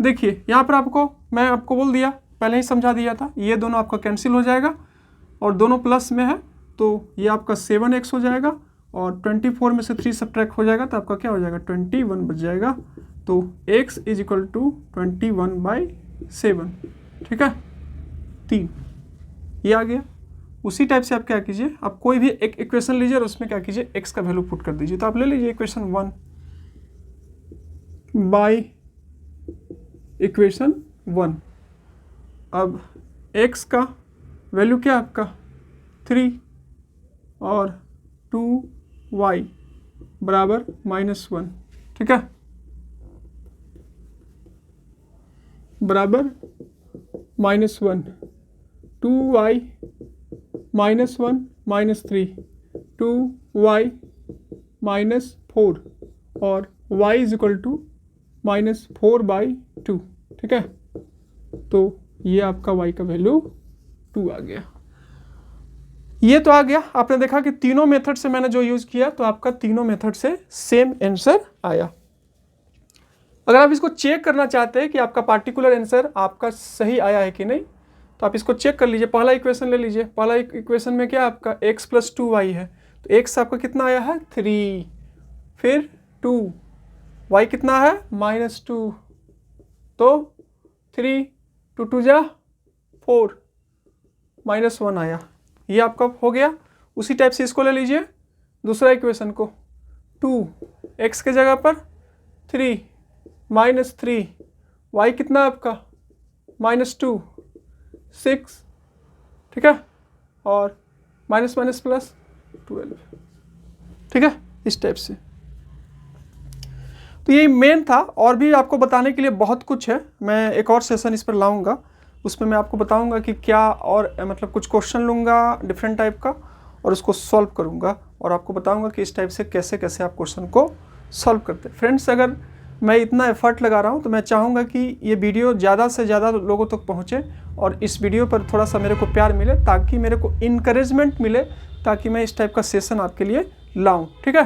देखिए यहाँ पर मैं आपको बोल दिया, पहले ही समझा दिया था, ये दोनों आपका कैंसिल हो जाएगा और दोनों प्लस में है, तो ये आपका 7x हो जाएगा और 24 में से 3 सब्ट्रैक्ट हो जाएगा तो आपका क्या हो जाएगा 21 बच जाएगा। तो x इज इक्वल टू 21/7, ठीक है, 3 ये आ गया। उसी टाइप से आप क्या कीजिए, आप कोई भी एक इक्वेशन लीजिए और उसमें क्या कीजिए x का वैल्यू पुट कर दीजिए। तो आप ले लीजिए इक्वेशन 1 बाई इक्वेशन 1। अब x का वैल्यू क्या आपका 3 और 2y बराबर -1, ठीक है। बराबर -1, 2y -1 -3, 2y -4 और y इज इक्वल टू -4/2। ठीक है, तो ये आपका y का वैल्यू 2 आ गया। ये तो आ गया। आपने देखा कि तीनों मेथड से मैंने जो यूज़ किया तो आपका तीनों मेथड से सेम आंसर आया। अगर आप इसको चेक करना चाहते हैं कि आपका पार्टिकुलर आंसर आपका सही आया है कि नहीं, तो आप इसको चेक कर लीजिए। पहला इक्वेशन ले लीजिए। पहला इक्वेशन में क्या आपका x + 2y है, तो x आपका कितना आया है 3, फिर 2, y कितना है -2, तो 3, 2 2 जा 4, -1 आया। ये आपका हो गया। उसी टाइप से इसको ले लीजिए, दूसरा इक्वेशन को, 2x के जगह पर 3 -3, y कितना आपका -2, 6, ठीक है, और माइनस प्लस 12, ठीक है, इस टाइप से। तो ये मेन था, और भी आपको बताने के लिए बहुत कुछ है। मैं एक और सेशन इस पर लाऊंगा, उसमें मैं आपको बताऊंगा कि क्या, और मतलब कुछ क्वेश्चन लूँगा डिफरेंट टाइप का और उसको सॉल्व करूँगा और आपको बताऊंगा कि इस टाइप से कैसे कैसे आप क्वेश्चन को सॉल्व करते हैं। फ्रेंड्स, अगर मैं इतना एफर्ट लगा रहा हूँ तो मैं चाहूँगा कि ये वीडियो ज़्यादा से ज़्यादा लोगों तक पहुँचे और इस वीडियो पर थोड़ा सा मेरे को प्यार मिले, ताकि मेरे को इनकरेजमेंट मिले, ताकि मैं इस टाइप का सेशन आपके लिए लाऊं। ठीक है,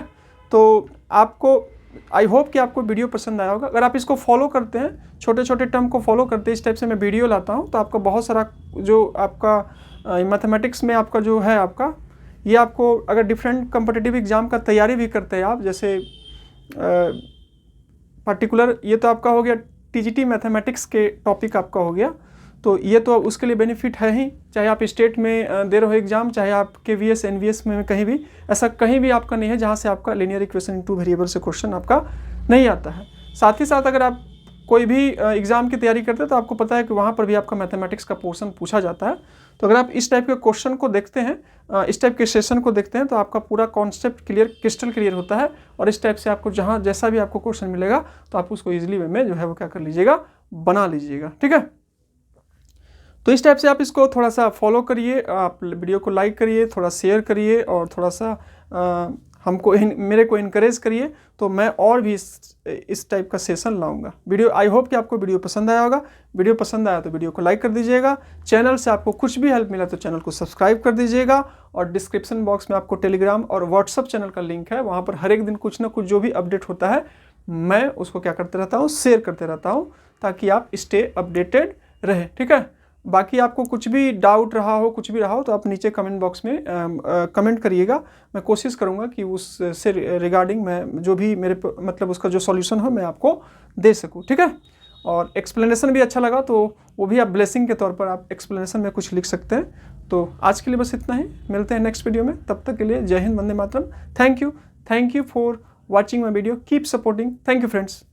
तो आपको आई होप कि आपको वीडियो पसंद आया होगा। अगर आप इसको फॉलो करते हैं, छोटे छोटे टर्म को फॉलो करते हैं, इस टाइप से मैं वीडियो लाता हूँ, तो आपका बहुत सारा जो आपका मैथमेटिक्स में आपका जो है आपका, ये आपको अगर डिफरेंट कॉम्पिटिटिव एग्ज़ाम का तैयारी भी करते हैं आप, जैसे पर्टिकुलर, ये तो आपका हो गया टीजीटी मैथमेटिक्स के टॉपिक आपका हो गया, तो ये तो उसके लिए बेनिफिट है ही, चाहे आप स्टेट में दे रहे हो एग्जाम, चाहे आप KVS NVS में कहीं भी, ऐसा कहीं भी आपका नहीं है जहाँ से आपका लीनियर इक्वेशन इन 2 वेरिएबल से क्वेश्चन आपका नहीं आता है। साथ ही साथ अगर आप कोई भी एग्ज़ाम की तैयारी करते हैं तो आपको पता है कि वहाँ पर भी आपका मैथमेटिक्स का पोर्शन पूछा जाता है। तो अगर आप इस टाइप के क्वेश्चन को देखते हैं, इस टाइप के सेशन को देखते हैं, तो आपका पूरा कॉन्सेप्ट क्रिस्टल क्लियर होता है, और इस टाइप से आपको जहाँ जैसा भी आपको क्वेश्चन मिलेगा तो आप उसको ईजिली वे में जो है वो क्या कर लीजिएगा, बना लीजिएगा। ठीक है, तो इस टाइप से आप इसको थोड़ा सा फॉलो करिए, आप वीडियो को लाइक करिए, थोड़ा शेयर करिए, और थोड़ा सा मेरे को इनकरेज करिए, तो मैं और भी इस टाइप का सेशन लाऊंगा। वीडियो, आई होप कि आपको वीडियो पसंद आया होगा। वीडियो पसंद आया तो वीडियो को लाइक कर दीजिएगा। चैनल से आपको कुछ भी हेल्प मिला तो चैनल को सब्सक्राइब कर दीजिएगा, और डिस्क्रिप्शन बॉक्स में आपको टेलीग्राम और व्हाट्सअप चैनल का लिंक है, वहाँ पर हर एक दिन कुछ ना कुछ जो भी अपडेट होता है मैं उसको क्या करते रहता हूँ, शेयर करते रहता हूँ, ताकि आप स्टे अपडेटेड रहे। ठीक है, बाकी आपको कुछ भी डाउट रहा हो, कुछ भी रहा हो, तो आप नीचे कमेंट बॉक्स में कमेंट करिएगा। मैं कोशिश करूंगा कि उससे रिगार्डिंग मैं जो भी मेरे मतलब उसका जो सॉल्यूशन हो मैं आपको दे सकूं। ठीक है, और एक्सप्लेनेशन भी अच्छा लगा तो वो भी आप ब्लेसिंग के तौर पर आप एक्सप्लेनेशन में कुछ लिख सकते हैं। तो आज के लिए बस इतना ही, मिलते हैं नेक्स्ट वीडियो में। तब तक के लिए जय हिंद, वंदे मातरम। Thank you for watching my video, keep supporting. Thank you friends.